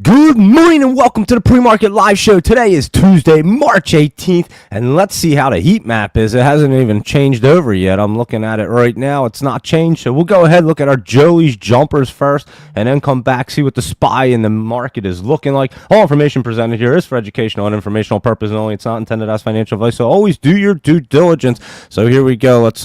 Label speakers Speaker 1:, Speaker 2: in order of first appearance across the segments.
Speaker 1: Good morning and welcome to the Pre-Market Live Show. Today is Tuesday, March 18th, and let's see how the heat map is. It hasn't even changed over yet. I'm looking at it right now. It's not changed, so we'll go ahead, look at our Joey's jumpers first, and then come back, see what the SPY in the market is looking like. All information presented here is for educational and informational purposes only. It's not intended as financial advice, so always do your due diligence. So here we go. Let's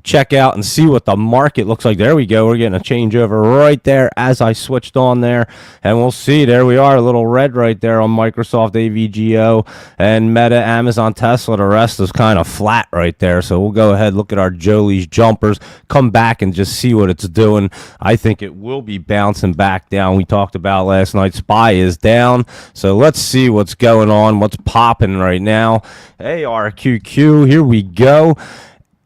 Speaker 1: check out and see what the market looks like. There we go. We're getting a changeover right there as I switched on there, and we'll see. There we are, a little red right there on Microsoft, AVGO, and Meta, Amazon, Tesla. The rest is kind of flat right there. So we'll go ahead, look at our Joey's jumpers, come back and just see what it's doing. I think it will be bouncing back down. We talked about last night, SPY is down. So let's see what's going on, what's popping right now. ARQQ, here we go.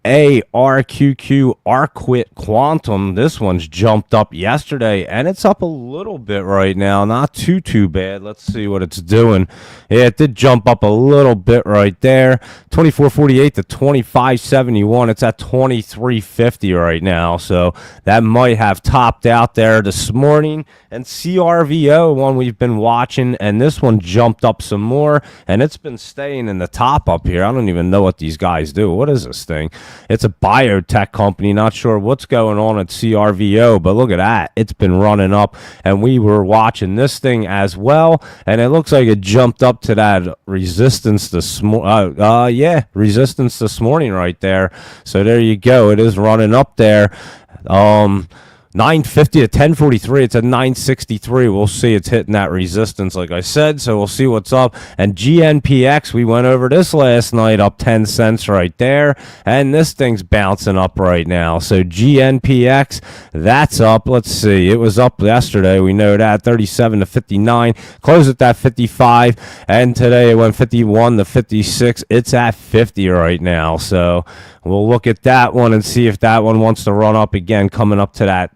Speaker 1: ARQQ, Arquit Quantum. This one's jumped up yesterday, and it's up a little bit right now. Not too bad. Let's see what it's doing. Yeah, it did jump up a little bit right there. 24.48 to 25.71. It's at 23.50 right now, so that might have topped out there this morning. And CRVO, one we've been watching, and this one jumped up some more, and it's been staying in the top up here. I don't even know what these guys do. What is this thing? It's a biotech company. Not sure what's going on at CRVO, but look at that. It's been running up, and we were watching this thing as well, and it looks like it jumped up to that resistance this resistance this morning right there. So there you go. It is running up there. 950 to 1043. It's at 963. We'll see. It's hitting that resistance, like I said. So we'll see what's up. And GNPX, we went over this last night, up 10 cents right there. And this thing's bouncing up right now. So GNPX, that's up. Let's see. It was up yesterday. We know that. 37 to 59. Closed at that 55. And today it went 51 to 56. It's at 50 right now. So we'll look at that one and see if that one wants to run up again, coming up to that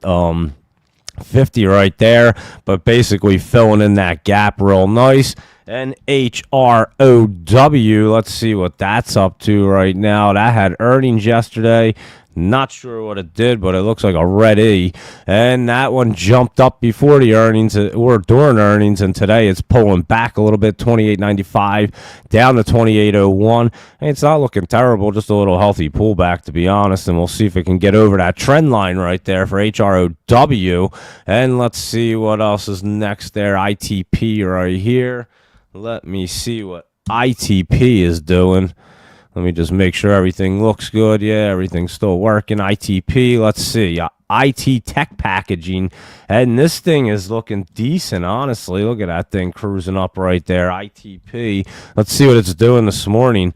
Speaker 1: 50 right there, but basically filling in that gap real nice. And HROW, let's see what that's up to right now. That had earnings yesterday. Not sure what it did, but it looks like a red E. And that one jumped up before the earnings or during earnings, and today it's pulling back a little bit, 28.95 down to 28.01. And it's not looking terrible, just a little healthy pullback, to be honest. And we'll see if it can get over that trend line right there for HROW. And let's see what else is next there. ITP right here. Let me see what ITP is doing. Let me just make sure everything looks good. Yeah, everything's still working. ITP, let's see. IT Tech Packaging. And this thing is looking decent, honestly. Look at that thing cruising up right there. ITP. Let's see what it's doing this morning.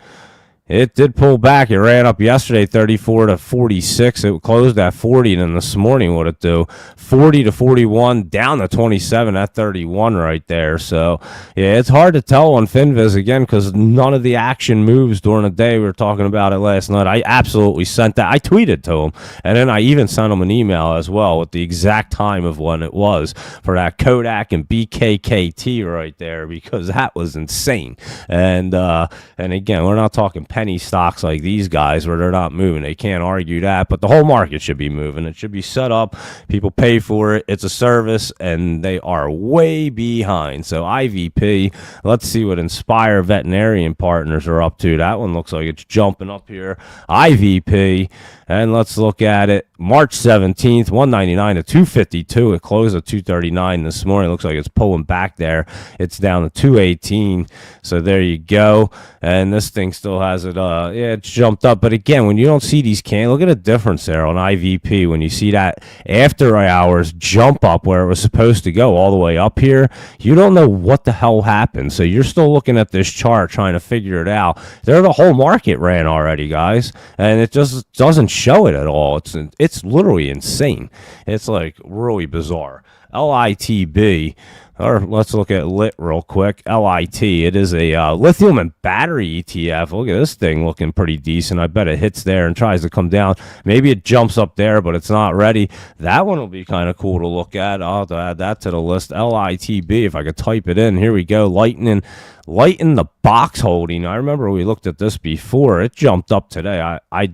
Speaker 1: It did pull back. It ran up yesterday, 34 to 46. It closed at 40, and then this morning, what it do? 40 to 41, down to 27 at 31 right there. So, yeah, it's hard to tell on FinViz, again, because none of the action moves during the day. We were talking about it last night. I absolutely sent that. I tweeted to him, and then I even sent him an email as well with the exact time of when it was for that Kodak and BKKT right there, because that was insane. And again, we're not talking penny stocks like these guys where they're not moving. They can't argue that, but the whole market should be moving. It should be set up. People pay for it. It's a service, and they are way behind. So IVP, let's see what Inspire Veterinarian Partners are up to. That one looks like it's jumping up here. IVP, and let's look at it. March 17th, 199 to 252. It closed at 239 this morning. It looks like it's pulling back there. It's down to 218. So there you go. And this thing still has it. It's jumped up. But again, when you don't see these look at the difference there on IVP. When you see that after hours jump up where it was supposed to go all the way up here, you don't know what the hell happened. So you're still looking at this chart trying to figure it out. There, the whole market ran already, guys, and it just doesn't show it at all. It's literally insane. It's like really bizarre. LITB, or let's look at LIT real quick. LIT, it is a lithium and battery ETF. Look at this thing looking pretty decent. I bet it hits there and tries to come down. Maybe it jumps up there, but it's not ready. That one will be kind of cool to look at. I'll have to add that to the list. LITB, if I could type it in. Here we go. Lighten the box holding. I remember we looked at this before. It jumped up today. I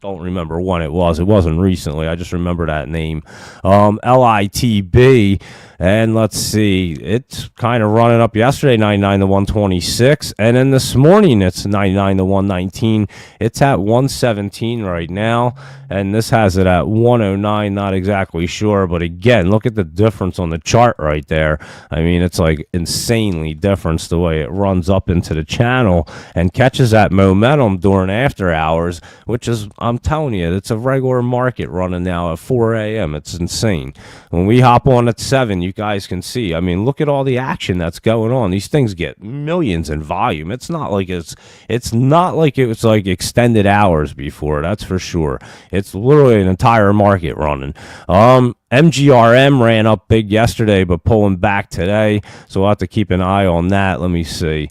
Speaker 1: don't remember when it was. It wasn't recently. I just remember that name. LITB. And let's see, it's kind of running up yesterday, 99 to 126. And then this morning, it's 99 to 119. It's at 117 right now. And this has it at 109. Not exactly sure. But again, look at the difference on the chart right there. I mean, it's like insanely different the way it runs up into the channel and catches that momentum during after hours, which is, I'm telling you, it's a regular market running now at 4 a.m. It's insane. When we hop on at 7, you guys can see, I mean, look at all the action that's going on. These things get millions in volume. It's not like it's not like it was like extended hours before, that's for sure. It's literally an entire market running. MGRM ran up big yesterday, but pulling back today, so we'll have to keep an eye on that. Let me see.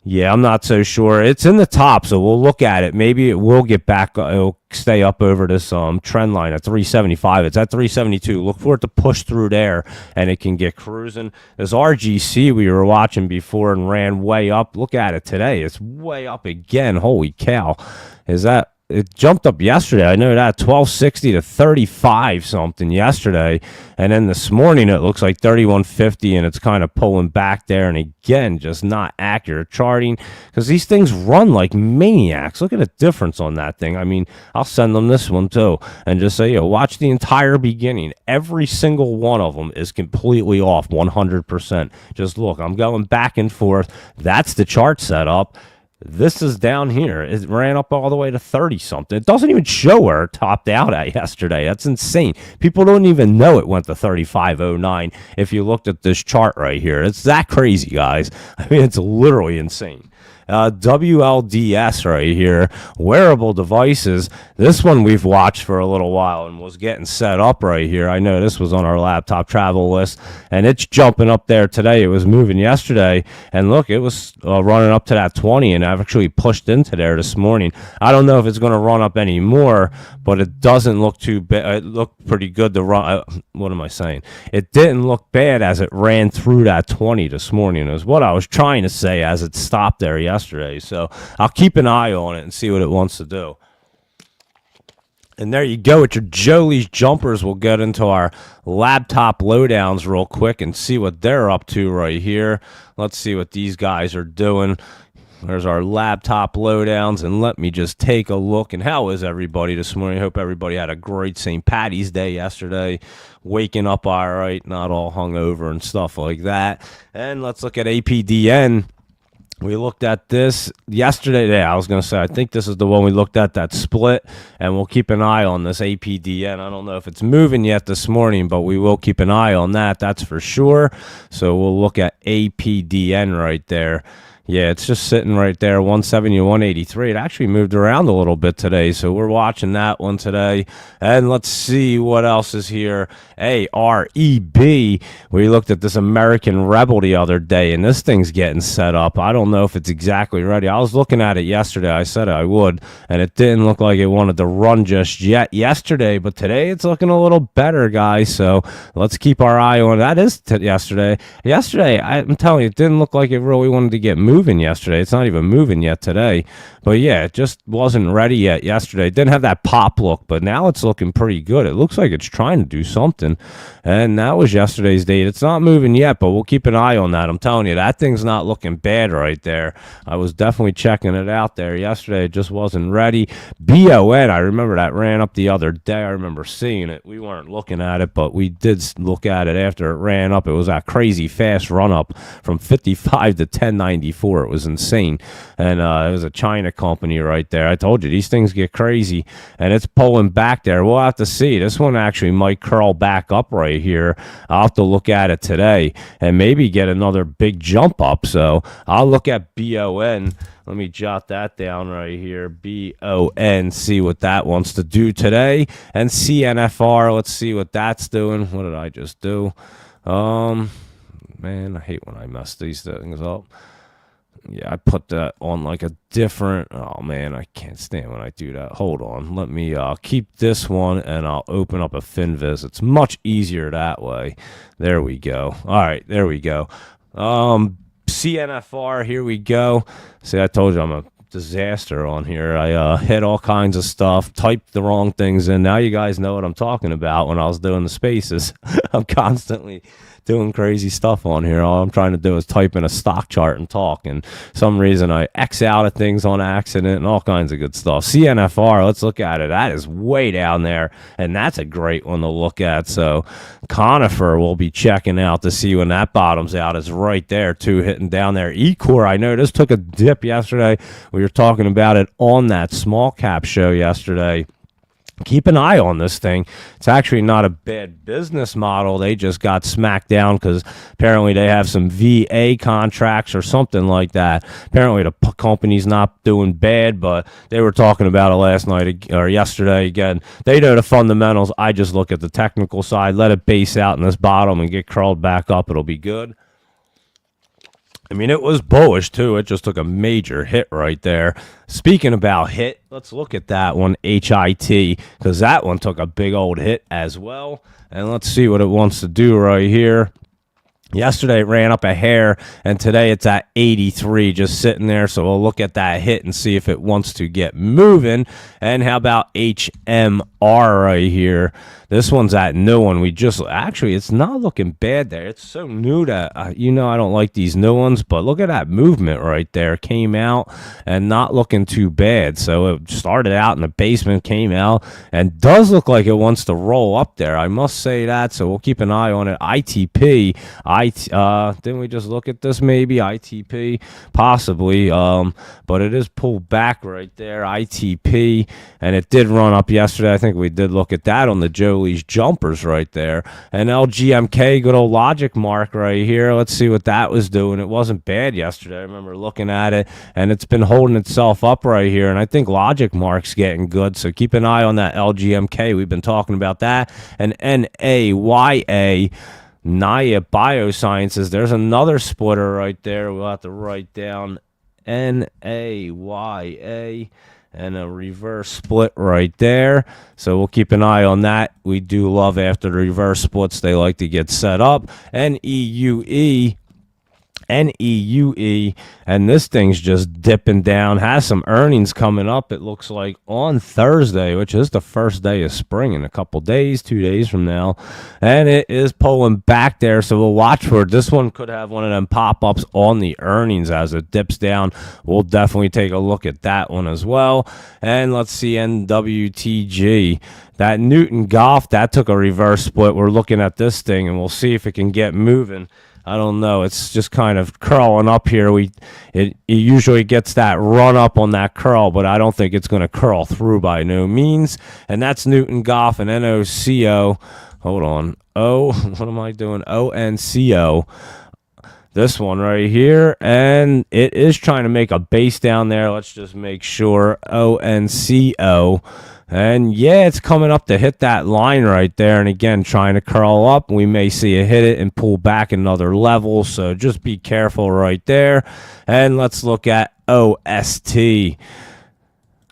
Speaker 1: Yeah, I'm not so sure. It's in the top, so we'll look at it. Maybe it will get back. It'll stay up over this trend line at 375. It's at 372. Look for it to push through there, and it can get cruising. This RGC we were watching before and ran way up. Look at it today. It's way up again. Holy cow. It jumped up yesterday. I know that 1260 to 35 something yesterday, and then this morning it looks like 3150, and it's kind of pulling back there. And again, just not accurate charting because these things run like maniacs. Look at the difference on that thing. I mean, I'll send them this one too, and just say, watch the entire beginning. Every single one of them is completely off, 100%. Just look, I'm going back and forth. That's the chart setup. This is down here. It ran up all the way to 30 something. It doesn't even show where it topped out at yesterday. That's insane. People don't even know it went to 35.09 if you looked at this chart right here. It's that crazy, guys. I mean, it's literally insane. WLDS right here, wearable devices. This one we've watched for a little while and was getting set up right here. I know this was on our laptop travel list, and it's jumping up there today. It was moving yesterday, and look, it was running up to that 20, and I've actually pushed into there this morning. I don't know if it's going to run up any more, but it doesn't look too bad. It looked pretty good to run. What am I saying? It didn't look bad as it ran through that 20 this morning, is what I was trying to say as it stopped there yesterday. So I'll keep an eye on it and see what it wants to do. And there you go with your Jolie's jumpers. We'll get into our laptop lowdowns real quick and see what they're up to right here. Let's see what these guys are doing. There's our laptop lowdowns, and let me just take a look. And how is everybody this morning? I hope everybody had a great St. Patty's Day yesterday. Waking up all right, not all hungover and stuff like that. And let's look at APDN. We looked at this yesterday. Yeah, I was going to say, I think this is the one we looked at, that split, and we'll keep an eye on this APDN. I don't know if it's moving yet this morning, but we will keep an eye on that. That's for sure. So we'll look at APDN right there. Yeah, it's just sitting right there, 170 to 183. It actually moved around a little bit today, so we're watching that one today. And let's see what else is here. AREB. We looked at this American Rebel the other day, and this thing's getting set up. I don't know if it's exactly ready. I was looking at it yesterday. I said I would, and it didn't look like it wanted to run just yet yesterday, but today it's looking a little better, guys. So let's keep our eye on that. Is yesterday. Yesterday, I'm telling you, it didn't look like it really wanted to get moving yesterday. It's not even moving yet today. But yeah, it just wasn't ready yet yesterday. It didn't have that pop look, but now it's looking pretty good. It looks like it's trying to do something. And that was yesterday's date. It's not moving yet, but we'll keep an eye on that. I'm telling you, that thing's not looking bad right there. I was definitely checking it out there yesterday. It just wasn't ready. BON, I remember that ran up the other day. I remember seeing it. We weren't looking at it, but we did look at it after it ran up. It was that crazy fast run up from 55 to 1094. It was insane. And it was a China company right there. I told you, these things get crazy, and it's pulling back there. We'll have to see. This one actually might curl back up right here. I'll have to look at it today and maybe get another big jump up. So I'll look at BON. Let me jot that down right here. BON, see what that wants to do today. And CNFR, let's see what that's doing. What did I just do? Man, I hate when I mess these things up. Yeah, I put that on like a different. Oh man, I can't stand when I do that. Hold on, let me keep this one, and I'll open up a FinViz. It's much easier that way. There we go. All right, there we go. CNFR, here we go. See, I told you disaster on here. I hit all kinds of stuff, typed the wrong things in. Now you guys know what I'm talking about when I was doing the spaces. I'm constantly doing crazy stuff on here. All I'm trying to do is type in a stock chart and talk, and some reason I X out of things on accident and all kinds of good stuff. CNFR, let's look at it. That is way down there, and that's a great one to look at. So Conifer we'll be checking out to see when that bottoms out. Is right there too, hitting down there. Ecor, I know this took a dip yesterday. We were talking about it on that small cap show yesterday. Keep an eye on this thing. It's actually not a bad business model. They just got smacked down because apparently they have some VA contracts or something like that. Apparently the company's not doing bad, but they were talking about it last night or yesterday again. They know the fundamentals. I just look at the technical side, let it base out in this bottom and get curled back up. It'll be good. I mean, it was bullish, too. It just took a major hit right there. Speaking about hit, let's look at that one, HIT, because that one took a big old hit as well. And let's see what it wants to do right here. Yesterday it ran up a hair, and today it's at 83, just sitting there. So we'll look at that hit and see if it wants to get moving. And how about HMR right here? This one's at new one. We just actually, it's not looking bad there. It's so new that I don't like these new ones, but look at that movement right there. Came out and not looking too bad. So it started out in the basement, came out, and does look like it wants to roll up there. I must say that. So we'll keep an eye on it. ITP. Didn't we just look at this? Maybe ITP, possibly. But it is pulled back right there. ITP, and it did run up yesterday. I think we did look at that on the Jolie's jumpers right there. And LGMK, good old logic mark right here. Let's see what that was doing. It wasn't bad yesterday. I remember looking at it, and it's been holding itself up right here. And I think logic mark's getting good. So keep an eye on that LGMK. We've been talking about that. And NAYA. Naya Biosciences, there's another splitter right there. We'll have to write down NAYA and a reverse split right there. So we'll keep an eye on that. We do love after the reverse splits, they like to get set up. NEUE, and this thing's just dipping down. Has some earnings coming up, it looks like, on Thursday, which is the first day of spring in a couple days, 2 days from now. And it is pulling back there, so we'll watch for it. This one could have one of them pop-ups on the earnings as it dips down. We'll definitely take a look at that one as well. And let's see, NWTG. That Newton Golf, that took a reverse split. We're looking at this thing, and we'll see if it can get moving. I don't know. It's just kind of curling up here. It usually gets that run up on that curl, but I don't think it's going to curl through by no means. And that's Newton Golf and NOCO. Hold on. What am I doing? ONCO. This one right here, and it is trying to make a base down there. Let's just make sure. ONCO. And yeah, it's coming up to hit that line right there. And again, trying to curl up. We may see it hit it and pull back another level. So just be careful right there. And let's look at OST.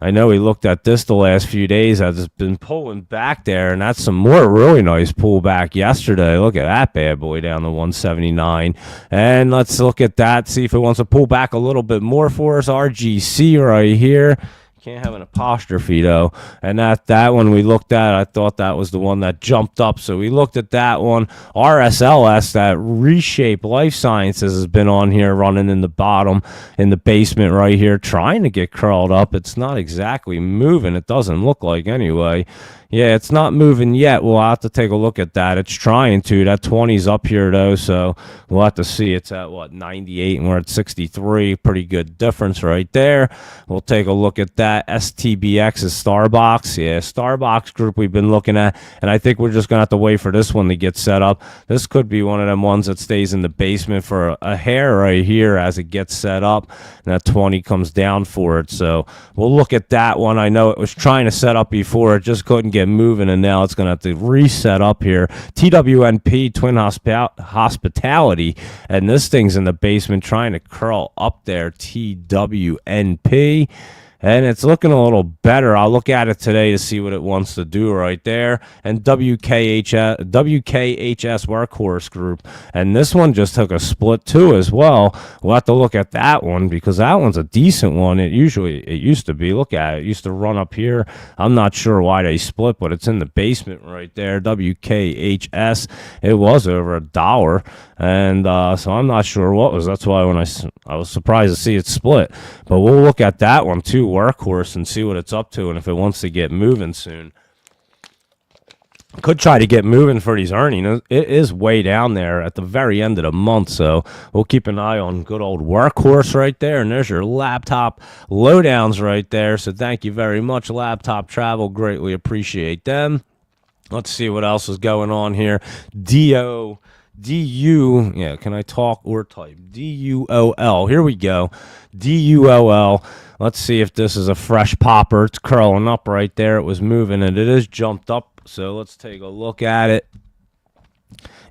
Speaker 1: I know we looked at this the last few days as it's been pulling back there, and that's some more really nice pullback yesterday. Look at that bad boy down to 179. And let's look at that, see if it wants to pull back a little bit more for us. RGC right here. Can't have an apostrophe though. And that one we looked at, I thought that was the one that jumped up. So we looked at that one. RSLS, that Reshape Life Sciences, has been on here running in the bottom, in the basement right here, trying to get curled up. It's not exactly moving. It doesn't look like anyway. Yeah, it's not moving yet. We'll have to take a look at that. It's trying to. That 20's up here, though, so we'll have to see. It's at, 98, and we're at 63. Pretty good difference right there. We'll take a look at that. STBX is Starbucks. Yeah, Starbucks Group we've been looking at, and I think we're just going to have to wait for this one to get set up. This could be one of them ones that stays in the basement for a hair right here as it gets set up, and that 20 comes down for it. So we'll look at that one. I know it was trying to set up before. It just couldn't get moving, and now it's going to have to reset up here. TWNP, Twin Hospitality, and this thing's in the basement trying to curl up there. TWNP, and it's looking a little better. I'll look at it today to see what it wants to do right there. And WKHS Workhorse Group, and this one just took a split too as well. We'll have to look at that one because that one's a decent one. It used to be. Look at it. It used to run up here. I'm not sure why they split, but it's in the basement right there. WKHS. It was over $1, and so I'm not sure what was. That's why when I was surprised to see it split. But we'll look at that one too, Workhorse, and see what it's up to and if it wants to get moving soon. Could try to get moving for these earnings. It is way down there at the very end of the month, so we'll keep an eye on good old Workhorse right there. And there's your laptop lowdowns right there. So thank you very much, Laptop Travel. Greatly appreciate them. Let's see what else is going on here. DU, yeah, can I talk or type? DUOL, here we go. DUOL. Let's see if this is a fresh popper. It's curling up right there. It was moving, and it is jumped up. So let's take a look at it.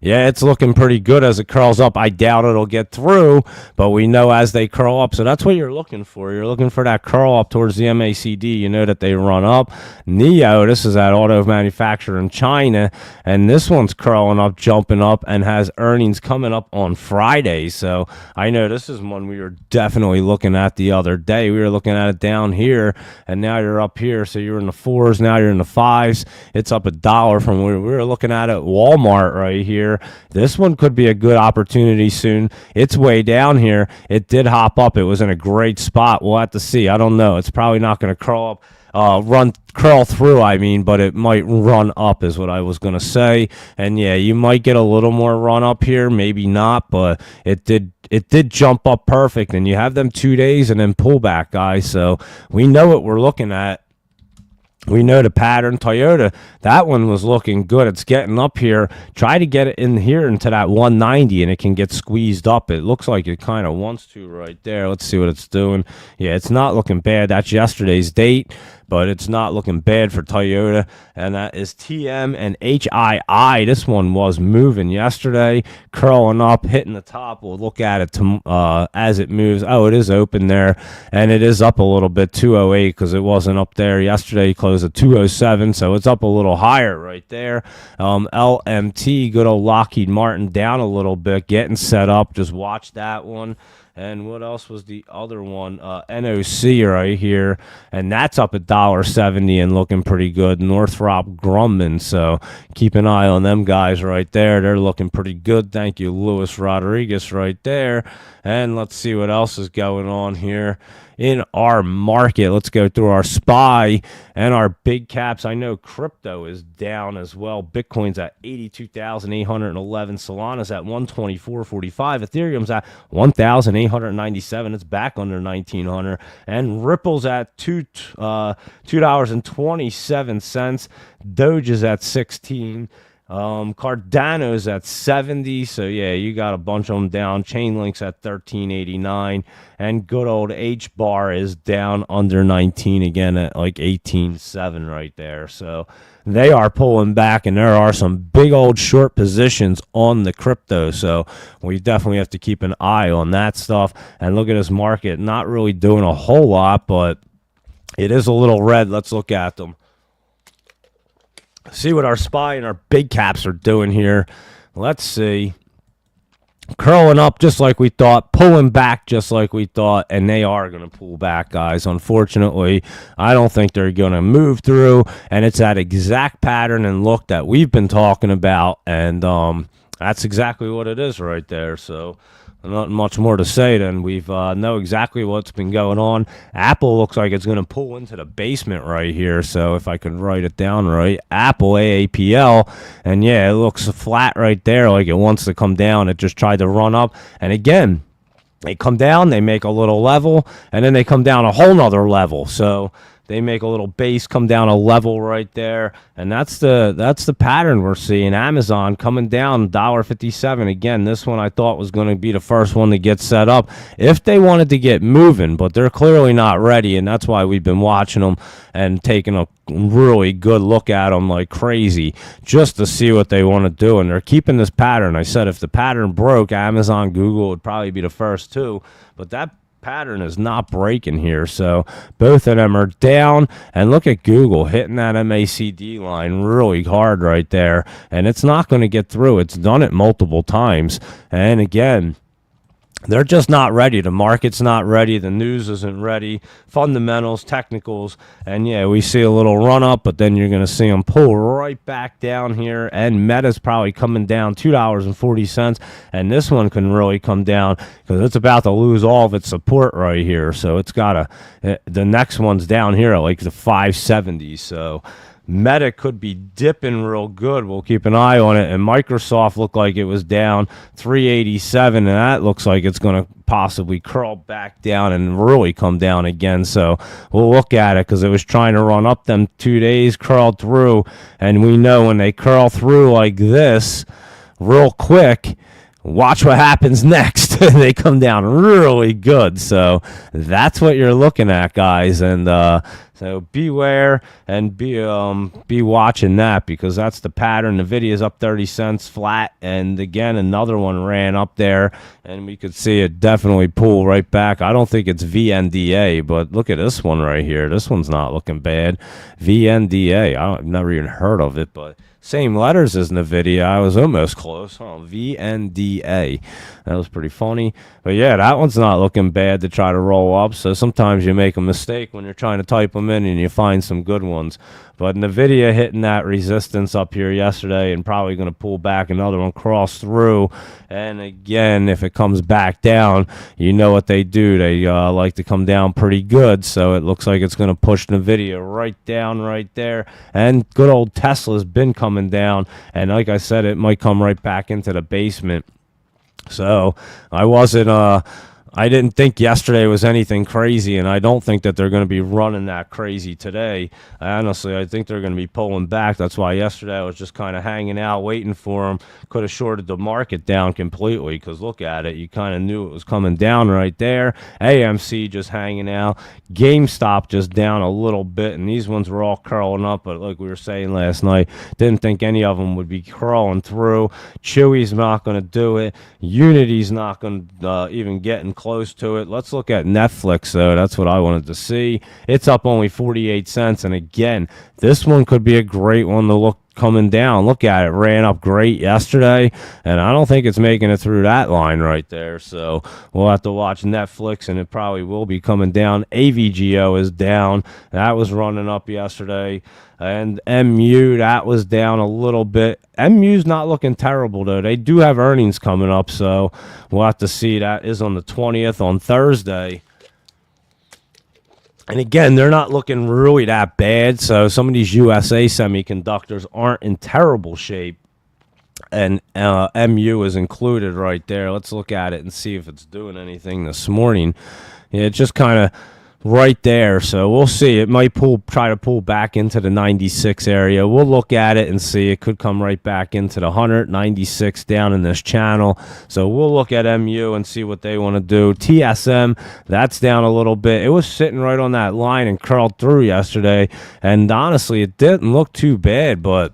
Speaker 1: Yeah, it's looking pretty good as it curls up. I doubt it'll get through, but we know as they curl up. So that's what you're looking for. You're looking for that curl up towards the MACD. You know that they run up. NIO, this is that auto manufacturer in China, and this one's curling up, jumping up, and has earnings coming up on Friday. So I know this is one we were definitely looking at the other day. We were looking at it down here, and now you're up here. So you're in the 4s, now you're in the 5s. It's up $1 from where we were looking at Walmart right here. This one could be a good opportunity soon. It's way down here. It did hop up. It was in a great spot. We'll have to see. I don't know. It's probably not going to curl up. Curl through, I mean, but it might run up is what I was going to say. And yeah, you might get a little more run up here, maybe not, but it did jump up perfect. And you have them 2 days and then pull back, guys. So we know what we're looking at. We know the pattern. Toyota, that one was looking good. It's getting up here. Try to get it in here into that 190, and it can get squeezed up. It looks like it kind of wants to right there. Let's see what it's doing. Yeah, it's not looking bad. That's yesterday's date, but it's not looking bad for Toyota. And that is TM and HII. This one was moving yesterday, curling up, hitting the top. We'll look at it as it moves. Oh, it is open there, and it is up a little bit, 208, because it wasn't up there yesterday. Closed at 207, so it's up a little higher right there. LMT, good old Lockheed Martin, down a little bit, getting set up. Just watch that one. And what else was the other one? NOC right here, and that's up $1.70 and looking pretty good. Northrop Grumman, so keep an eye on them guys right there. They're looking pretty good. Thank you, Luis Rodriguez right there. And let's see what else is going on here in our market. Let's go through our SPY and our big caps. I know crypto is down as well. Bitcoin's at 82,811. Solana's at 124.45. Ethereum's at 1,897. It's back under 1,900. And Ripple's at $2.27. Doge is at 16. Cardano's at 70, so yeah, you got a bunch of them down. Chainlink's at 13.89, and good old HBAR is down under 19 again at like 18.7 right there. So they are pulling back, and there are some big old short positions on the crypto. So we definitely have to keep an eye on that stuff. And look at this market, not really doing a whole lot, but it is a little red. Let's look at them. See what our SPY and our big caps are doing here. Let's see. Curling up just like we thought, pulling back just like we thought, and they are going to pull back, guys. Unfortunately, I don't think they're going to move through, and it's that exact pattern and look that we've been talking about, and that's exactly what it is right there. So not much more to say then. We've know exactly what's been going on. Apple looks like it's going to pull into the basement right here. So if I can write it down right, Apple AAPL, and yeah, it looks flat right there, like it wants to come down. It just tried to run up, and again, they come down, they make a little level, and then they come down a whole nother level. So they make a little base, come down a level right there, and that's the pattern we're seeing. Amazon coming down $1.57 again. This one I thought was going to be the first one to get set up if they wanted to get moving, but they're clearly not ready, and that's why we've been watching them and taking a really good look at them like crazy just to see what they want to do. And they're keeping this pattern. I said if the pattern broke, Amazon, Google would probably be the first two, but that pattern is not breaking here. So both of them are down. And look at Google hitting that MACD line really hard right there. And it's not going to get through. It's done it multiple times. And again, they're just not ready. The market's not ready. The news isn't ready. Fundamentals, technicals, and yeah, we see a little run up, but then you're going to see them pull right back down here. And Meta's probably coming down $2.40, and this one can really come down because it's about to lose all of its support right here. So it's got the next one's down here at like the 570s. So Meta could be dipping real good. We'll keep an eye on it. And Microsoft looked like it was down 387, and that looks like it's going to possibly curl back down and really come down again. So we'll look at it because it was trying to run up them 2 days, curled through, and we know when they curl through like this real quick, watch what happens next. They come down really good. So that's what you're looking at, guys. And so beware and be watching that, because that's the pattern. Nvidia's up 30 cents flat, and again another one ran up there, and we could see it definitely pull right back. I don't think it's VNDA, but look at this one right here. This one's not looking bad. VNDA, I've never even heard of it, but same letters as Nvidia. I was almost close. VNDA. That was pretty funny. But yeah, that one's not looking bad to try to roll up. So sometimes you make a mistake when you're trying to type them in and you find some good ones. But Nvidia hitting that resistance up here yesterday and probably going to pull back. Another one cross through. And again, if it comes back down, you know what they do. They like to come down pretty good. So it looks like it's going to push Nvidia right down right there. And good old Tesla's been coming down. And like I said, it might come right back into the basement. So I didn't think yesterday was anything crazy, and I don't think that they're going to be running that crazy today. Honestly, I think they're going to be pulling back. That's why yesterday I was just kind of hanging out, waiting for them. Could have shorted the market down completely, because look at it. You kind of knew it was coming down right there. AMC just hanging out. GameStop just down a little bit, and these ones were all curling up, but like we were saying last night, didn't think any of them would be crawling through. Chewy's not going to do it. Unity's not going to even get in close to it. Let's look at Netflix, though. That's what I wanted to see. It's up only 48 cents, and again, this one could be a great one to look coming down. Look at it. Ran up great yesterday, and I don't think it's making it through that line right there. So we'll have to watch Netflix, and it probably will be coming down. AVGO is down. That was running up yesterday. And MU, that was down a little bit. MU's not looking terrible, though. They do have earnings coming up, so we'll have to see. That is on the 20th on Thursday. And again, they're not looking really that bad. So some of these USA semiconductors aren't in terrible shape. And MU is included right there. Let's look at it and see if it's doing anything this morning. Yeah, it's just kind of right there. So we'll see. It might try to pull back into the 96 area. We'll look at it and see. It could come right back into the 196 down in this channel. So we'll look at MU and see what they want to do. TSM, that's down a little bit. It was sitting right on that line and curled through yesterday. And honestly, it didn't look too bad, but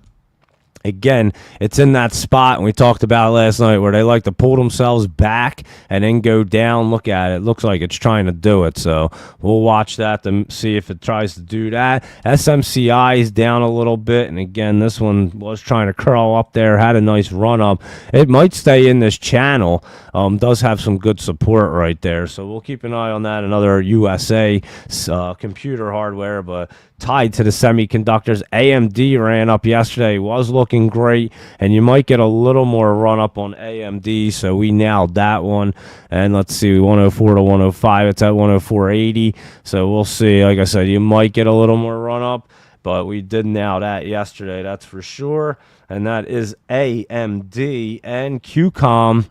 Speaker 1: again, it's in that spot, and we talked about it last night, where they like to pull themselves back and then go down. Look at it. It looks like it's trying to do it. So we'll watch that to see if it tries to do that. SMCI is down a little bit, and again, this one was trying to curl up there, had a nice run up. It might stay in this channel. Does have some good support right there. So we'll keep an eye on that. Another USA computer hardware, but tied to the semiconductors. AMD ran up yesterday, was looking great, and you might get a little more run up on AMD, so we nailed that one. And let's see, 104 to 105, it's at 104.80, so we'll see. Like I said, you might get a little more run up, but we did nail that yesterday, that's for sure. And that is AMD. And QCOM,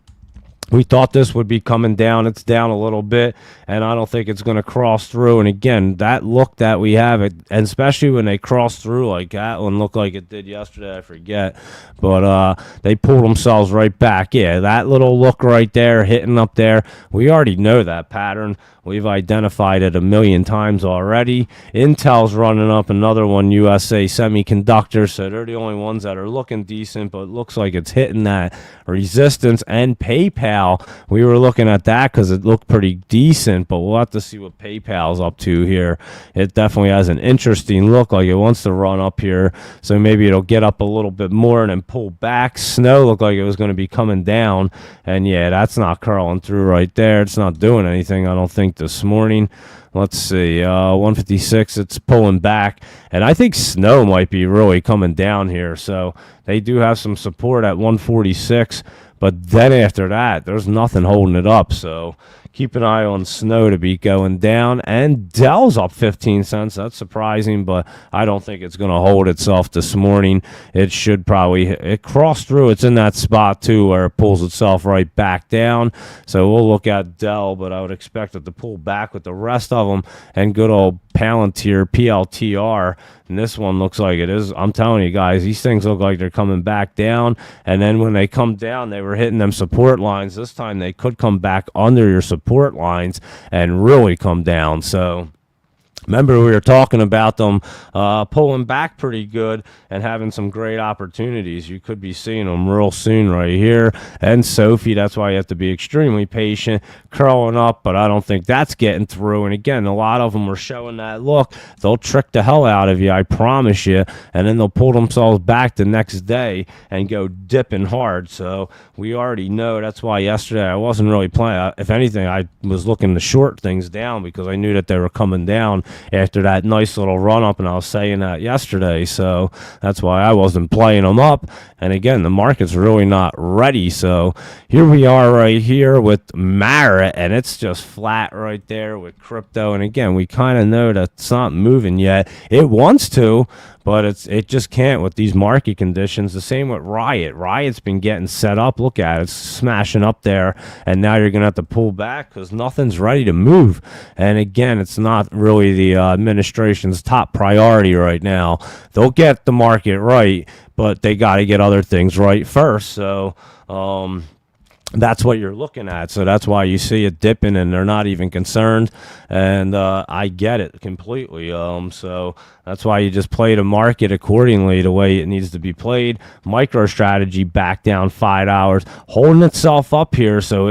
Speaker 1: we thought this would be coming down. It's down a little bit, and I don't think it's going to cross through. And again, that look that we have, it, and especially when they cross through like that one looked like it did yesterday, I forget. But they pulled themselves right back. Yeah, that little look right there, hitting up there. We already know that pattern. We've identified it a million times already. Intel's running up another one, USA Semiconductor, so they're the only ones that are looking decent, but it looks like it's hitting that resistance. And PayPal, we were looking at that because it looked pretty decent, but we'll have to see what PayPal's up to here. It definitely has an interesting look, like it wants to run up here, so maybe it'll get up a little bit more and then pull back. Snow looked like it was going to be coming down, and yeah, that's not curling through right there. It's not doing anything, I don't think, this morning. Let's see, 156, it's pulling back, and I think Snow might be really coming down here, so they do have some support at 146, but then after that, there's nothing holding it up, so keep an eye on Snow to be going down. And Dell's up 15 cents. That's surprising, but I don't think it's going to hold itself this morning. It should probably, it crossed through. It's in that spot too where it pulls itself right back down. So we'll look at Dell, but I would expect it to pull back with the rest of them. And good old Palantir, PLTR. And this one looks like it is. I'm telling you guys, these things look like they're coming back down. And then when they come down, they were hitting them support lines. This time they could come back under your support lines and really come down. So remember, we were talking about them pulling back pretty good and having some great opportunities. You could be seeing them real soon right here. And Sophie, that's why you have to be extremely patient, curling up, but I don't think that's getting through. And again, a lot of them are showing that look. They'll trick the hell out of you, I promise you, and then they'll pull themselves back the next day and go dipping hard. So we already know. That's why yesterday I wasn't really playing. If anything, I was looking to short things down because I knew that they were coming down after that nice little run up, and I was saying that yesterday, so that's why I wasn't playing them up. And again, the market's really not ready, so here we are right here with Marit, and it's just flat right there with crypto. And again, we kind of know that it's not moving yet. It wants to, but it just can't with these market conditions. The same with Riot. Riot's been getting set up. Look at it. It's smashing up there, and now you're going to have to pull back because nothing's ready to move. And again, it's not really the administration's top priority right now. They'll get the market right, but they got to get other things right first. So that's what you're looking at. So that's why you see it dipping and they're not even concerned. And I get it completely. So that's why you just play the market accordingly, the way it needs to be played. MicroStrategy back down 5 hours, holding itself up here. So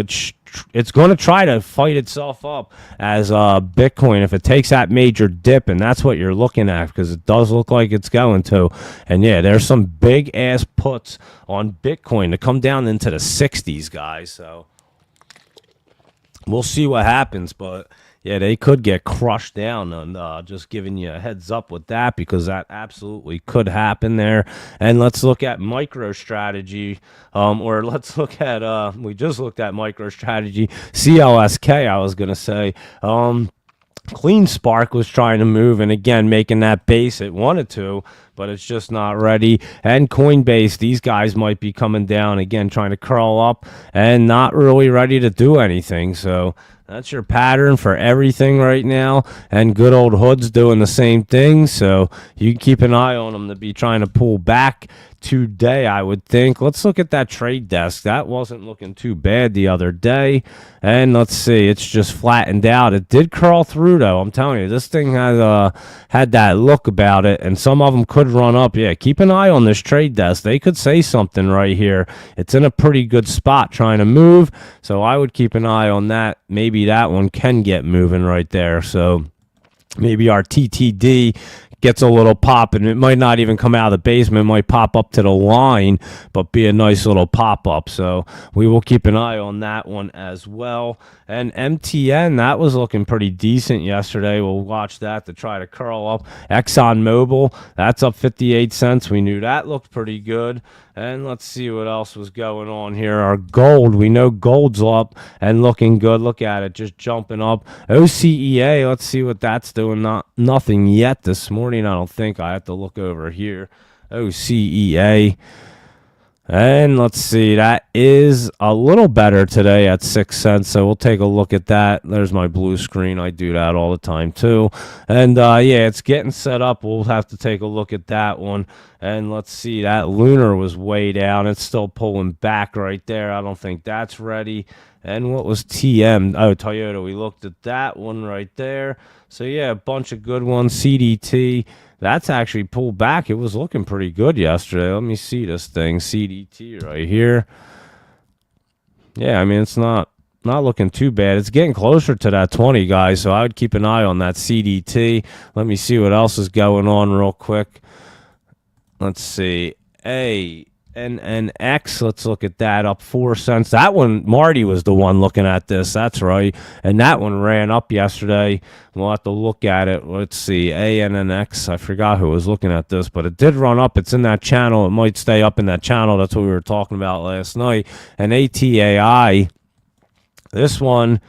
Speaker 1: it's going to try to fight itself up as Bitcoin if it takes that major dip, and that's what you're looking at because it does look like it's going to. And yeah, there's some big ass puts on Bitcoin to come down into the 60s, guys. So we'll see what happens, but yeah, they could get crushed down, and just giving you a heads up with that because that absolutely could happen there. And let's look at MicroStrategy, or let's look at, we just looked at MicroStrategy, CLSK, I was going to say. CleanSpark was trying to move, and again, making that base it wanted to, but it's just not ready. And Coinbase, these guys might be coming down again, trying to curl up and not really ready to do anything. So that's your pattern for everything right now. And good old Hood's doing the same thing. So you can keep an eye on them to be trying to pull back today, I would think. Let's look at that trade desk. That wasn't looking too bad the other day. And let's see, it's just flattened out. It did curl through, though. I'm telling you, this thing has had that look about it, and some of them could run up. Yeah, keep an eye on this trade desk. They could say something right here. It's in a pretty good spot trying to move, so I would keep an eye on that. Maybe that one can get moving right there. So maybe our TTD gets a little pop, and it might not even come out of the basement. It might pop up to the line, but be a nice little pop-up. So we will keep an eye on that one as well. And MTN, that was looking pretty decent yesterday. We'll watch that to try to curl up. ExxonMobil, that's up 58 cents. We knew that looked pretty good. And let's see what else was going on here. Our gold, we know gold's up and looking good. Look at it, just jumping up. OCEA, let's see what that's doing. Nothing yet this morning, I don't think. I have to look over here. OCEA. And let's see, that is a little better today at 6 cents. So we'll take a look at that. There's my blue screen. I do that all the time too. And yeah, it's getting set up. We'll have to take a look at that one. And let's see, that Lunar was way down. It's still pulling back right there. I don't think that's ready. And what was TM? Oh, Toyota. We looked at that one right there. So yeah, a bunch of good ones. CDT. That's actually pulled back. It was looking pretty good yesterday. Let me see this thing. CDT right here. Yeah, I mean, it's not looking too bad. It's getting closer to that 20, guys, so I would keep an eye on that CDT. Let me see what else is going on real quick. Let's see. ANNX, let's look at that, up 4 cents. That one, Marty was the one looking at this. That's right. And that one ran up yesterday. We'll have to look at it. Let's see. ANNX, I forgot who was looking at this, but it did run up. It's in that channel. It might stay up in that channel. That's what we were talking about last night. And ATAI, this one,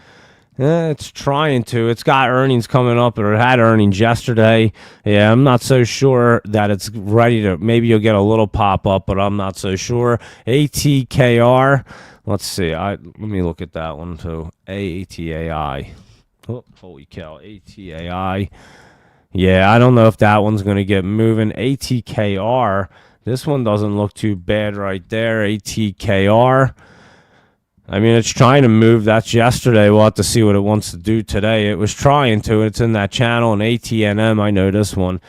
Speaker 1: it's trying to. It's got earnings coming up, or it had earnings yesterday. Yeah, I'm not so sure that it's ready to. Maybe you'll get a little pop up, but I'm not so sure. ATKR. Let's see. Let me look at that one too. ATAI. Oh, holy cow. ATAI. Yeah, I don't know if that one's going to get moving. ATKR. This one doesn't look too bad right there. ATKR. I mean, it's trying to move. That's yesterday. We'll have to see what it wants to do today. It was trying to. It's in that channel. And ATNM, I know this one.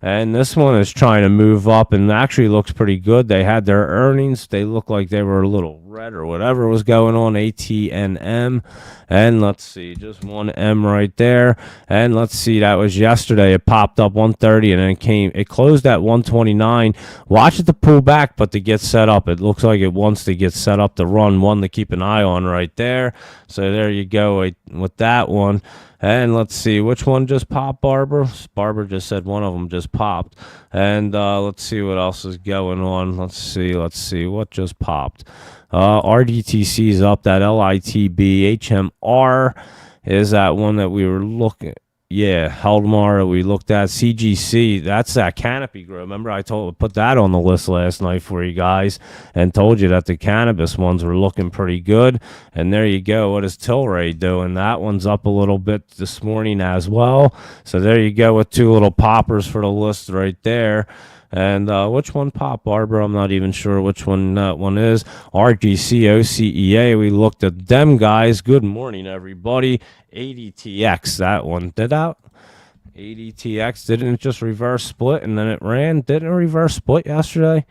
Speaker 1: And this one is trying to move up and actually looks pretty good. They had their earnings. They look like they were a little red or whatever was going on. ATNM. And let's see, just one M right there. And let's see, that was yesterday. It popped up 130 and then it closed at 129. Watch it to pull back, but to get set up. It looks like it wants to get set up to run. One to keep an eye on right there. So there you go with that one. And let's see, which one just popped, Barbara? Barbara just said one of them just popped. And let's see what else is going on. Let's see, what just popped? RDTC is up. That LITB. HMR is that one that we were looking at. Yeah, Heldmar we looked at. CGC, that's that Canopy Grow. Remember I put that on the list last night for you guys and told you that the cannabis ones were looking pretty good. And there you go. What is Tilray doing? That one's up a little bit this morning as well. So there you go with two little poppers for the list right there. And which one popped, Barbara? I'm not even sure which one that one is. RGC, OCEA, we looked at them guys. Good morning, everybody. ADTX, that one. Did out? ADTX, didn't it just reverse split and then it ran? Didn't it reverse split yesterday?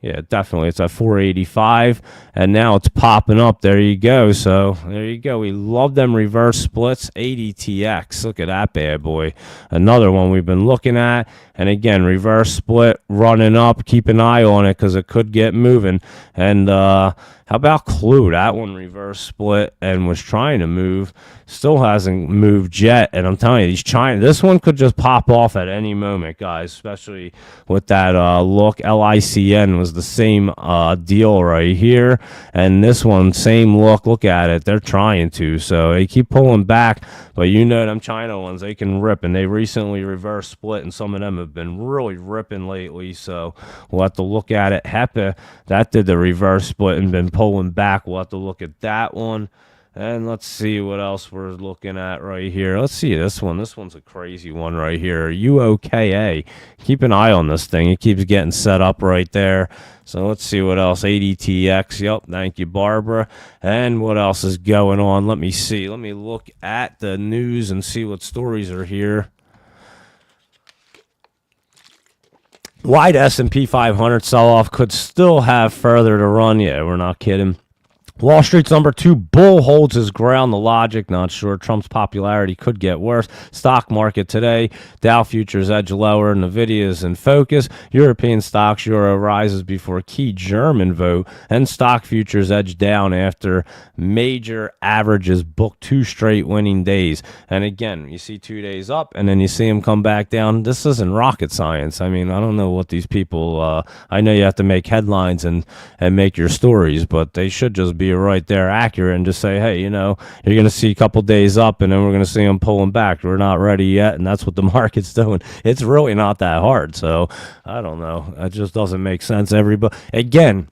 Speaker 1: Yeah, definitely. It's at 485, and now it's popping up. There you go. So there you go. We love them reverse splits. ADTX. Look at that bad boy. Another one we've been looking at. And again, reverse split running up. Keep an eye on it because it could get moving. And how about Clue? That one reverse split and was trying to move. Still hasn't moved yet. And I'm telling you, he's trying. This one could just pop off at any moment, guys, especially with that look. LICN was the same deal right here. And this one, same look. Look at it. They're trying to. So they keep pulling back. But you know them China ones, they can rip. And they recently reverse split, and some of them have been really ripping lately. So we'll have to look at it. HEPA, that did the reverse split and been pulling back. We'll have to look at that one. And let's see what else we're looking at right here. Let's see this one. This one's a crazy one right here. UOKA. Keep an eye on this thing. It keeps getting set up right there. So let's see what else. ADTX. Yep. Thank you, Barbara. And what else is going on? Let me see. Let me look at the news and see what stories are here. Wide S&P 500 sell-off could still have further to run. Yeah, we're not kidding. Wall Street's number 2 bull holds his ground. The logic, not sure. Trump's popularity could get worse. Stock market today. Dow futures edge lower. Nvidia is in focus. European stocks, Euro rises before key German vote. And stock futures edge down after major averages booked 2 straight winning days. And again, you see 2 days up and then you see them come back down. This isn't rocket science. I mean, I don't know what these people, I know you have to make headlines and make your stories, but they should just be right there accurate and just say, hey, you know, you're going to see a couple days up and then we're going to see them pulling back. We're not ready yet, and that's what the market's doing. It's really not that hard. So I don't know. It just doesn't make sense. Everybody, again,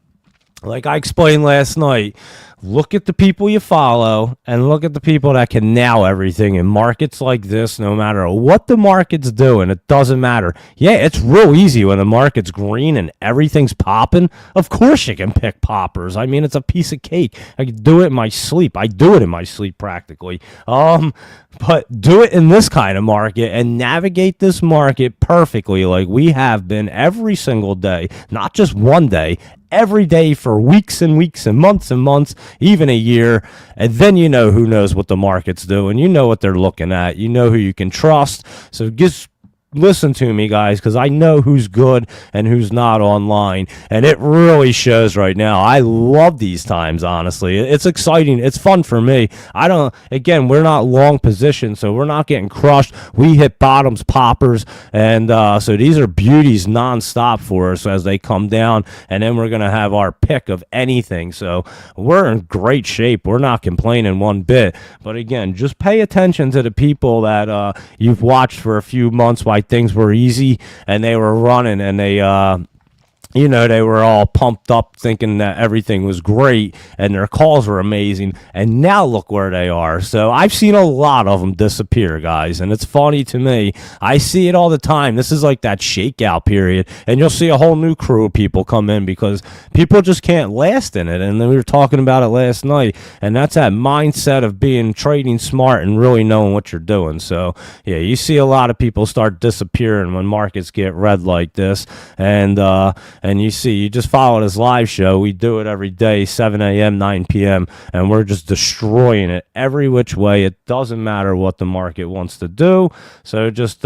Speaker 1: Like I explained last night, look at the people you follow and look at the people that can now everything in markets like this. No matter what the market's doing, it doesn't matter. Yeah, it's real easy when the market's green and everything's popping. Of course you can pick poppers. I mean, it's a piece of cake. I can do it in my sleep. I do it in my sleep practically. But do it in this kind of market and navigate this market perfectly like we have been every single day, not just one day, every day for weeks and weeks and months, even a year. And then you know who knows what the market's doing. You know what they're looking at. You know who you can trust. So just listen to me, guys, because I know who's good and who's not online, and it really shows right now. I love these times, honestly. It's exciting. It's fun for me. Again, we're not long positioned, so we're not getting crushed. We hit bottoms, poppers, and so these are beauties nonstop for us as they come down, and then we're going to have our pick of anything. So we're in great shape. We're not complaining one bit. But again, just pay attention to the people that you've watched for a few months while things were easy and they were running and they they were all pumped up thinking that everything was great and their calls were amazing. And now look where they are. So I've seen a lot of them disappear, guys. And it's funny to me. I see it all the time. This is like that shakeout period. And you'll see a whole new crew of people come in because people just can't last in it. And then we were talking about it last night. And that's that mindset of being trading smart and really knowing what you're doing. So, yeah, you see a lot of people start disappearing when markets get red like this. And you see, you just follow this live show. We do it every day, 7 a.m., 9 p.m., and we're just destroying it every which way. It doesn't matter what the market wants to do. So just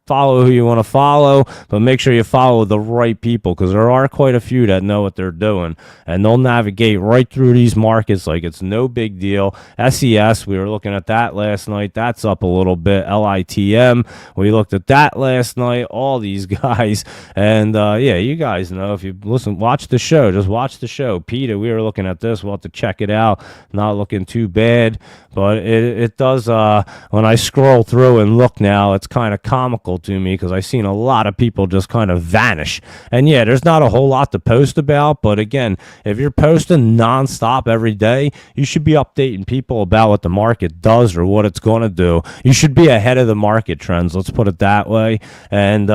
Speaker 1: follow who you want to follow, but make sure you follow the right people because there are quite a few that know what they're doing, and they'll navigate right through these markets like it's no big deal. SES, we were looking at that last night. That's up a little bit. LITM, we looked at that last night. All these guys, and yeah, you guys know if you watch the show, just watch the show. Peter, we were looking at this. We'll have to check it out. Not looking too bad, but it does. When I scroll through and look now, it's kind of comical to me because I've seen a lot of people just kind of vanish. And yeah, there's not a whole lot to post about, but again, if you're posting nonstop every day, you should be updating people about what the market does or what it's going to do. You should be ahead of the market trends, let's put it that way. And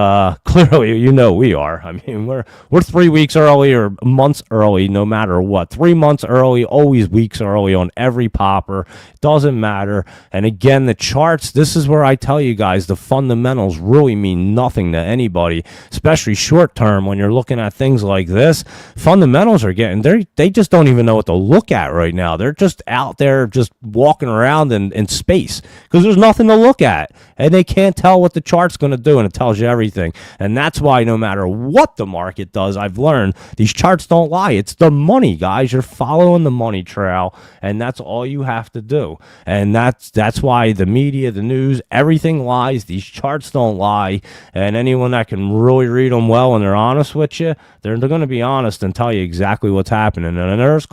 Speaker 1: clearly, we are. I mean, we're 3 weeks early or months early, no matter what. 3 months early, always weeks early on every popper. It doesn't matter. And again, the charts, this is where I tell you guys the fundamentals really mean nothing to anybody, especially short term when you're looking at things like this. Fundamentals are they just don't even know what to look at right now. They're just out there just walking around in space because there's nothing to look at and they can't tell what the chart's going to do, and it tells you everything. And that's why no matter what the market does, I've learned these charts don't lie. It's the money, guys. You're following the money trail, and that's all you have to do. And that's why the media, the news, everything lies. These charts don't lie, and anyone that can really read them well and they're honest with you, they're going to be honest and tell you exactly what's happening. And there's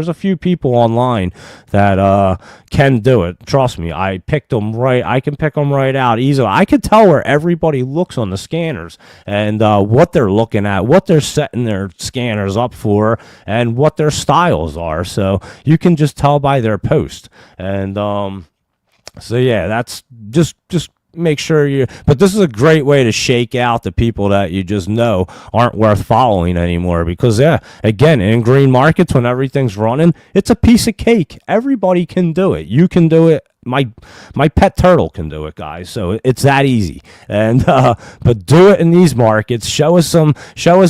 Speaker 1: a few people online that can do it. Trust me, I picked them right. I can pick them right out easily. I can tell where everybody looks on the scanners and what they're looking at, what they're setting their scanners up for, and what their styles are. So you can just tell by their post. And so yeah, that's just make sure but this is a great way to shake out the people that you just know aren't worth following anymore, because yeah, again, in green markets when everything's running, it's a piece of cake. Everybody can do it. You can do it. My pet turtle can do it, guys. So it's that easy. And but do it in these markets. Show us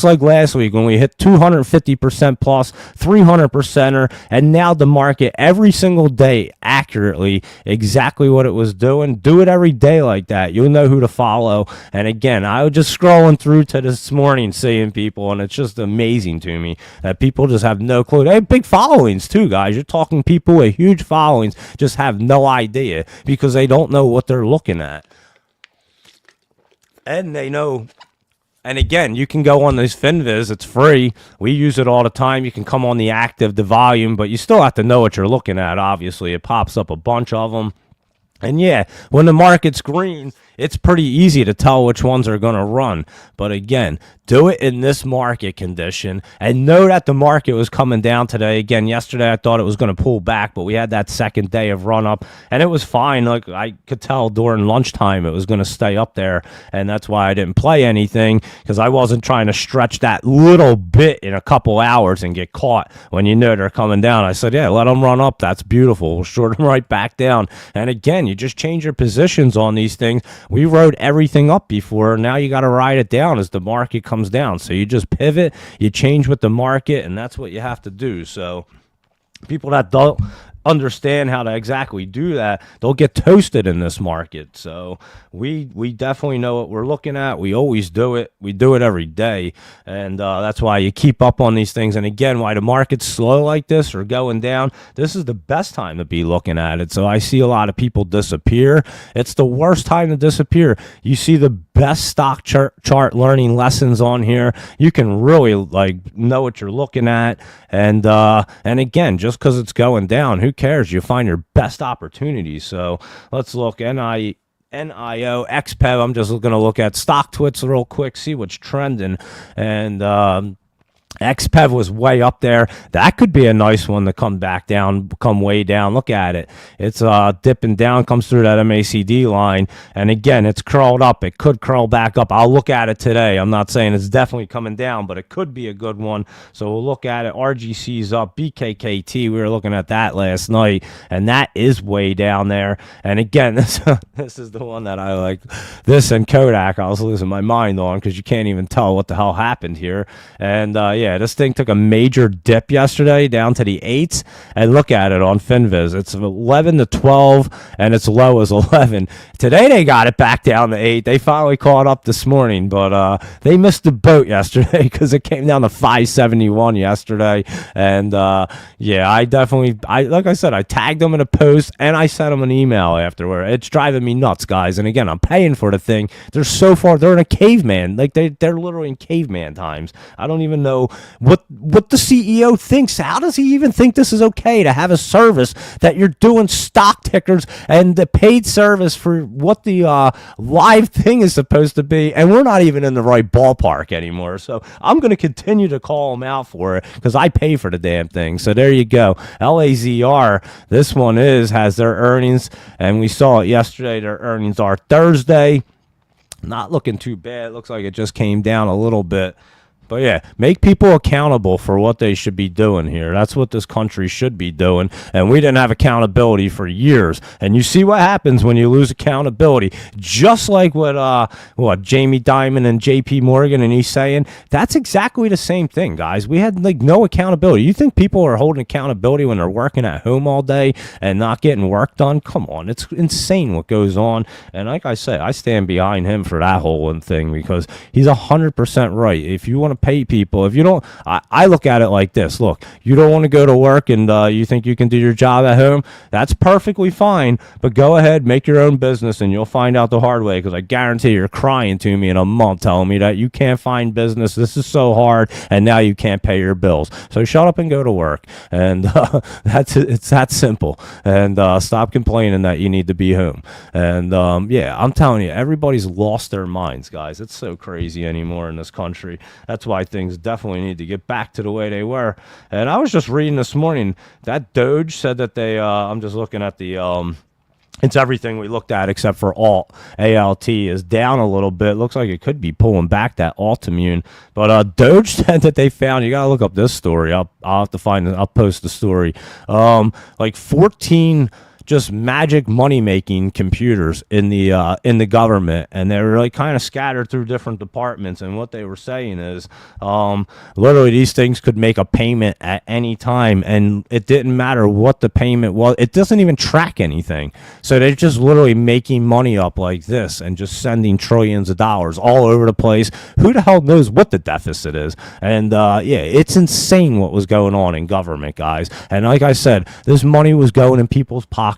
Speaker 1: like last week when we hit 250% plus, 300%er, and now the market every single day accurately exactly what it was doing. Do it every day like that. You'll know who to follow. And again, I was just scrolling through to this morning seeing people, and it's just amazing to me that people just have no clue. They have big followings too, guys. You're talking people with huge followings just have no idea because they don't know what they're looking at. And they know. And again, you can go on these FinViz. It's free. We use it all the time. You can come on the active, the volume, but you still have to know what you're looking at. Obviously, it pops up a bunch of them. And yeah, when the market's green, it's pretty easy to tell which ones are going to run. But again, do it in this market condition and know that the market was coming down today. Again, yesterday I thought it was going to pull back, but we had that second day of run up and it was fine. Like I could tell during lunchtime it was going to stay up there, and that's why I didn't play anything, because I wasn't trying to stretch that little bit in a couple hours and get caught when you know they're coming down. I said, yeah, let them run up. That's beautiful. We'll short them right back down. And again, you just change your positions on these things. We rode everything up before. Now you got to ride it down as the market comes down. So you just pivot, you change with the market, and that's what you have to do. So people that don't understand how to exactly do that, they'll get toasted in this market. So we definitely know what we're looking at. We always do it. We do it every day, and that's why you keep up on these things. And again, why the market's slow like this or going down, this is the best time to be looking at it. So I see a lot of people disappear. It's the worst time to disappear. You see the best stock chart learning lessons on here. You can really like know what you're looking at. And again, just because it's going down, who cares? You find your best opportunities. So let's look. NIO, XPEV. I'm just going to look at StockTwits real quick, see what's trending. And XPEV was way up there. That could be a nice one to come back down, come way down. Look at it. It's dipping down, comes through that MACD line. And again, it's curled up. It could curl back up. I'll look at it today. I'm not saying it's definitely coming down, but it could be a good one. So we'll look at it. RGC's up. BKKT, we were looking at that last night, and that is way down there. And again, this is the one that I like. This and Kodak, I was losing my mind on, because you can't even tell what the hell happened here. And yeah, this thing took a major dip yesterday down to the 8s, and look at it on FinViz. It's 11 to 12, and its low is 11. Today they got it back down to 8. They finally caught up this morning, but they missed the boat yesterday because it came down to 571 yesterday. And yeah, like I said, I tagged them in a post and I sent them an email afterward. It's driving me nuts, guys. And again, I'm paying for the thing. They're so far, they're in a caveman. Like they're literally in caveman times. I don't even know what the CEO thinks. How does he even think this is okay to have a service that you're doing stock tickers and the paid service for what the live thing is supposed to be, and we're not even in the right ballpark anymore. So I'm going to continue to call them out for it because I pay for the damn thing. So there you go. LAZR, this one has their earnings, and we saw it yesterday. Their earnings are Thursday. Not looking too bad. Looks like it just came down a little bit. But yeah, make people accountable for what they should be doing here. That's what this country should be doing. And we didn't have accountability for years. And you see what happens when you lose accountability. Just like what Jamie Dimon and JP Morgan and he's saying, that's exactly the same thing, guys. We had like no accountability. You think people are holding accountability when they're working at home all day and not getting work done? Come on, it's insane what goes on. And like I said, I stand behind him for that whole thing because he's 100% right. If you want to pay people, if you don't, I look at it like this. Look, you don't want to go to work and you think you can do your job at home, that's perfectly fine, but go ahead, make your own business, and you'll find out the hard way, because I guarantee you're crying to me in a month telling me that you can't find business, this is so hard, and now you can't pay your bills. So shut up and go to work. And it's that simple. And stop complaining that you need to be home. And yeah, I'm telling you, everybody's lost their minds, guys. It's so crazy anymore in this country. That's why things definitely need to get back to the way they were. And I was just reading this morning that Doge said that they I'm just looking at the it's everything we looked at except for ALT is down a little bit. Looks like it could be pulling back that Altimmune. But Doge said that they found, you got to look up this story. I'll have to find it. I'll post the story. Like 14 just magic money-making computers in the government, and they were like kind of scattered through different departments. And what they were saying is, literally these things could make a payment at any time, and it didn't matter what the payment was. It doesn't even track anything. So they're just literally making money up like this and just sending trillions of dollars all over the place. Who the hell knows what the deficit is? And yeah, it's insane what was going on in government, guys. And like I said, this money was going in people's pockets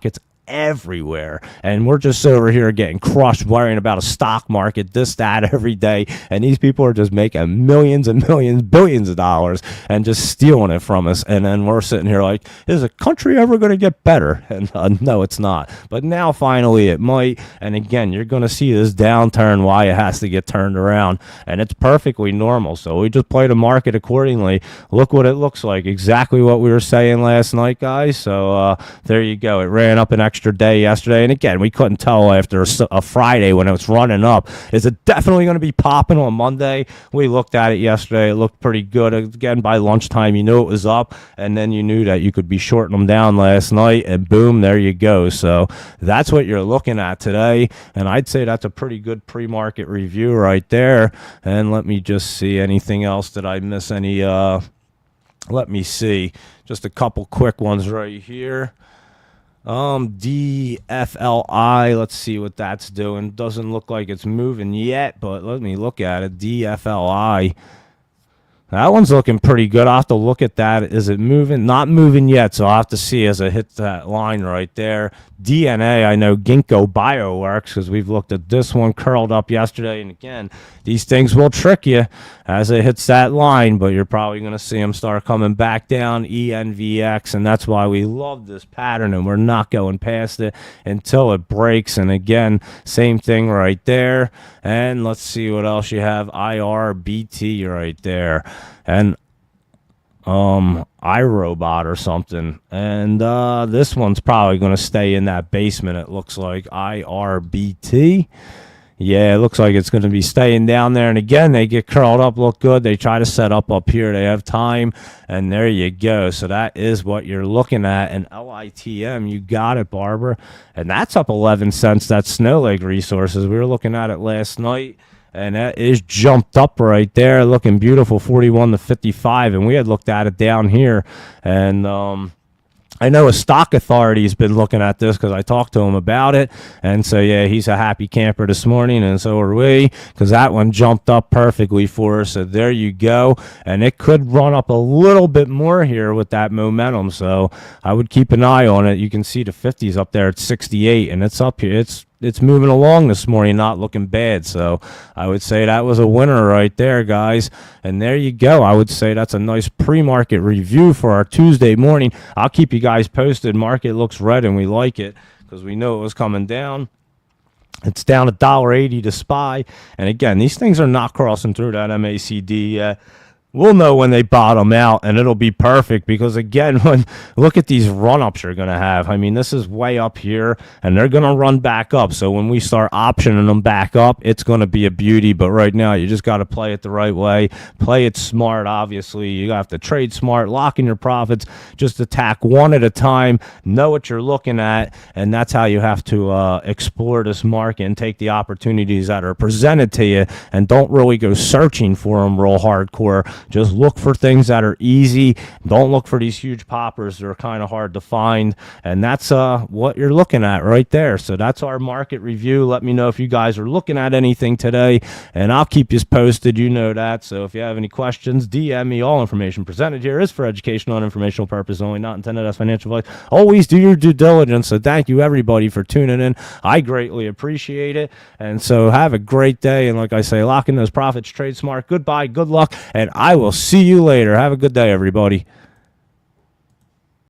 Speaker 1: everywhere, and we're just over here getting crushed worrying about a stock market, this, that, every day, and these people are just making millions and millions, billions of dollars and just stealing it from us. And then we're sitting here like, is the country ever going to get better? And no, it's not. But now finally it might. And again, you're going to see this downturn, why it has to get turned around, and it's perfectly normal. So we just play the market accordingly. Look what it looks like, exactly what we were saying last night, guys. So there you go. It ran up an extra day yesterday, and again, we couldn't tell after a Friday when it was running up, is it definitely going to be popping on Monday? We looked at it yesterday. It looked pretty good. Again, by lunchtime, you knew it was up, and then you knew that you could be shorting them down last night, and boom, there you go. So that's what you're looking at today, and I'd say that's a pretty good pre-market review right there. And let me just see anything else. Did I miss any? Let me see. Just a couple quick ones right here. DFLI, let's see what that's doing. Doesn't look like it's moving yet, but let me look at it. DFLI. That one's looking pretty good. I'll have to look at that. Is it moving? Not moving yet, so I'll have to see as it hits that line right there. DNA, I know Ginkgo Bioworks, because we've looked at this one, curled up yesterday. And again, these things will trick you as it hits that line, but you're probably going to see them start coming back down, ENVX, and that's why we love this pattern, and we're not going past it until it breaks. And again, same thing right there. And let's see what else you have. IRBT right there. And iRobot or something, and this one's probably going to stay in that basement. It looks like IRBT. Yeah, it looks like it's going to be staying down there. And again, they get curled up, look good. They try to set up here. They have time, and there you go. So that is what you're looking at. And LITM, you got it, Barbara. And that's up 11 cents. That's Snow Lake Resources. We were looking at it last night, and that is jumped up right there, looking beautiful, 41 to 55. And we had looked at it down here, and I know a stock authority has been looking at this because I talked to him about it. And so, yeah, he's a happy camper this morning, and so are we, because that one jumped up perfectly for us. So there you go. And it could run up a little bit more here with that momentum. So I would keep an eye on it. You can see the 50s up there at 68, and it's up here. It's moving along this morning, not looking bad. So I would say that was a winner right there, guys. And there you go. I would say that's a nice pre-market review for our Tuesday morning. I'll keep you guys posted. Market looks red, and we like it because we know it was coming down. It's down $1.80 to SPY. And again, these things are not crossing through that MACD yet. We'll know when they bottom out, and it'll be perfect because, again, look at these run-ups you're going to have. I mean, this is way up here, and they're going to run back up. So when we start optioning them back up, it's going to be a beauty. But right now, you just got to play it the right way. Play it smart, obviously. You have to trade smart, lock in your profits, just attack one at a time, know what you're looking at, and that's how you have to explore this market and take the opportunities that are presented to you, and don't really go searching for them real hardcore. Just look for things that are easy. Don't look for these huge poppers. They're kind of hard to find. And that's what you're looking at right there. So that's our market review. Let me know if you guys are looking at anything today, and I'll keep you posted. You know that. So if you have any questions, DM me. All information presented here is for educational and informational purpose only, not intended as financial advice. Always do your due diligence. So thank you, everybody, for tuning in. I greatly appreciate it. And so have a great day. And like I say, lock in those profits, trade smart. Goodbye. Good luck. And I will see you later. Have a good day, everybody.